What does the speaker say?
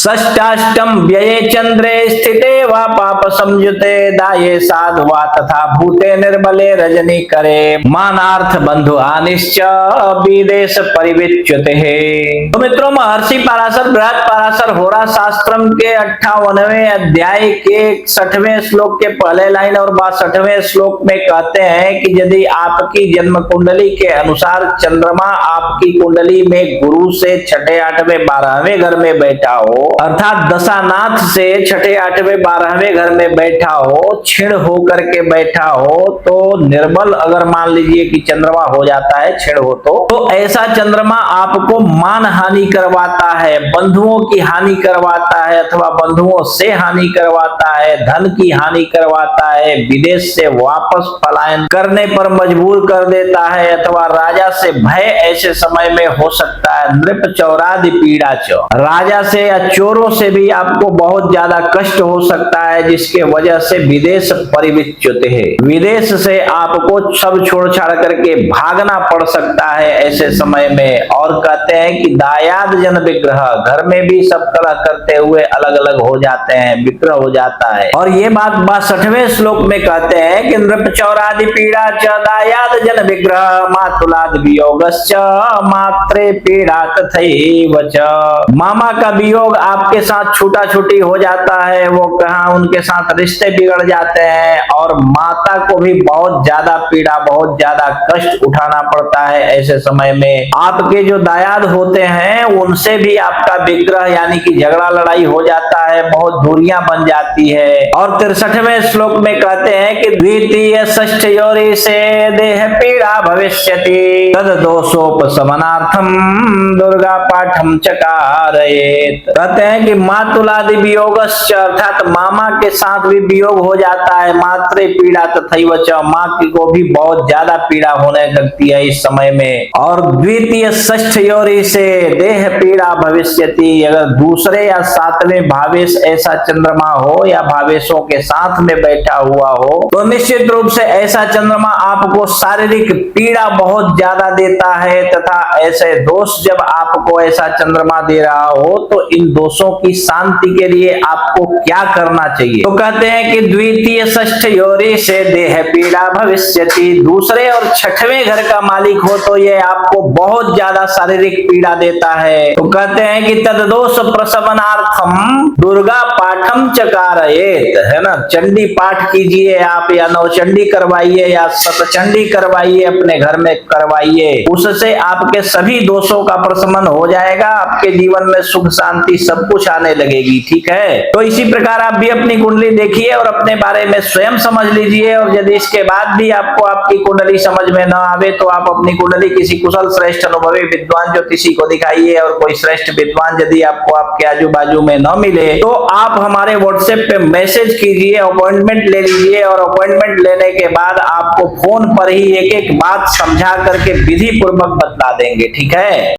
षष्ठाष्टम व्यये चंद्रे स्थिते वा पाप संयुते दाये साधुवा तथा भूते निर्बले रजनी करे मानार्थ बंधु हानिश्च विदेश परिविच्युते। तो मित्रों, महर्षि पराशर बृहद पराशर होरा शास्त्रम के 58वें अध्याय के 60वें श्लोक के पहले लाइन और 62वें श्लोक में कहते हैं कि यदि आपकी जन्म कुंडली के अनुसार चंद्रमा आपकी कुंडली में गुरु से छठे आठवें 12वें घर में बैठा हो, अर्थात दशानाथ से छठे आठवें 12वें घर में बैठा हो, क्षीण होकर के बैठा हो, तो निर्बल अगर मान लीजिए कि चंद्रमा हो जाता है, क्षीण हो तो ऐसा चंद्रमा आपको मान हानि करवाता है, बंधुओं की हानि करवाता है अथवा बंधुओं से हानि करवाता है, धन की हानि करवाता है, विदेश से वापस पलायन करने पर मजबूर कर देता है अथवा राजा से भय ऐसे समय में हो सकता है। नृप चौरादि पीड़ा चौ, राजा से या चोरों से भी आपको बहुत ज्यादा कष्ट हो सकता है, जिसके वजह से विदेश परिविच्युत है, विदेश से आपको सब छोड़ छाड़ करके भागना पड़ सकता है ऐसे समय में। और कहते हैं कि दायाद जन विग्रह, घर में भी सब तरह करते हुए अलग अलग हो जाते हैं, विग्रह हो जाता है। और ये बात 62वें श्लोक में कहते हैं कि नृप चौरादि पीड़ा च दायाद जन विग्रह मातुलाद वियोगश्च मात्रे पीड़ा तथैव च। मामा का वियोग आपके साथ छूटा छूटी हो जाता है, वो कहां उनके साथ रिश्ते बिगड़ जाते हैं और माता को भी बहुत ज्यादा पीड़ा, बहुत ज्यादा कष्ट उठाना पड़ता है ऐसे समय में। आपके जो दायाद होते हैं उनसे भी आपका विग्रह यानी कि झगड़ा लड़ाई हो जाता है, बहुत दूरियां बन जाती है। और 63वें श्लोक में कहते हैं कि द्वितीय षष्ठयोरी से देह पीड़ा भविष्यति तद दोषोपशमनार्थम दुर्गा पाठम चकारयेत। कहते हैं कि मातुलादि वियोगश्च, अर्थात मामा के साथ भी वियोग हो जाता है, मात्रे पीड़ा तथैव च, माँ को भी बहुत ज्यादा पीड़ा होने लगती है इस समय में। और द्वितीय षष्ठयोरी से देह पीड़ा भविष्यति, अगर दूसरे या सातवें भावेश ऐसा चंद्रमा हो या भावेशों के साथ में बैठा हुआ हो तो निश्चित रूप से ऐसा चंद्रमा आपको शारीरिक पीड़ा बहुत ज्यादा देता है। तथा ऐसे दोष जब आपको ऐसा चंद्रमा दे रहा हो तो इन दोषों की शांति के लिए आपको क्या करना चाहिए? तो कहते हैं कि द्वितीय षष्ठयोरी से देह पीड़ा भविष्यति, दूसरे और छठवें घर का मालिक हो तो ये आपको बहुत ज्यादा शारीरिक पीड़ा देता है। तो कहते हैं कि तददोष प्रशमनार्थम दुर्गा पाठम चकारयेत, है ना, चंडी पाठ कीजिए आप, या नवचंडी करवाइए या सतचंडी करवाइए, अपने घर में करवाइए, उससे आपके सभी दोषों का प्रशमन हो जाएगा, आपके जीवन में सुख शांति सब कुछ आने लगेगी। ठीक है, तो इसी प्रकार आप भी अपनी कुंडली देखिए और अपने बारे में स्वयं समझ लीजिए। और यदि इसके बाद भी आपको आपकी कुंडली समझ में न आवे तो आप अपनी कुंडली किसी कुशल श्रेष्ठ अनुभवी विद्वान ज्योतिषी को दिखाइए। और कोई श्रेष्ठ विद्वान यदि आपको आपके आजू बाजू में न मिले तो आप हमारे व्हाट्सएप पे मैसेज कीजिए, अपॉइंटमेंट ले लीजिए और अपॉइंटमेंट लेने के बाद आपको फोन पर ही एक एक बात समझा करके विधि पूर्वक बतला देंगे। ठीक है।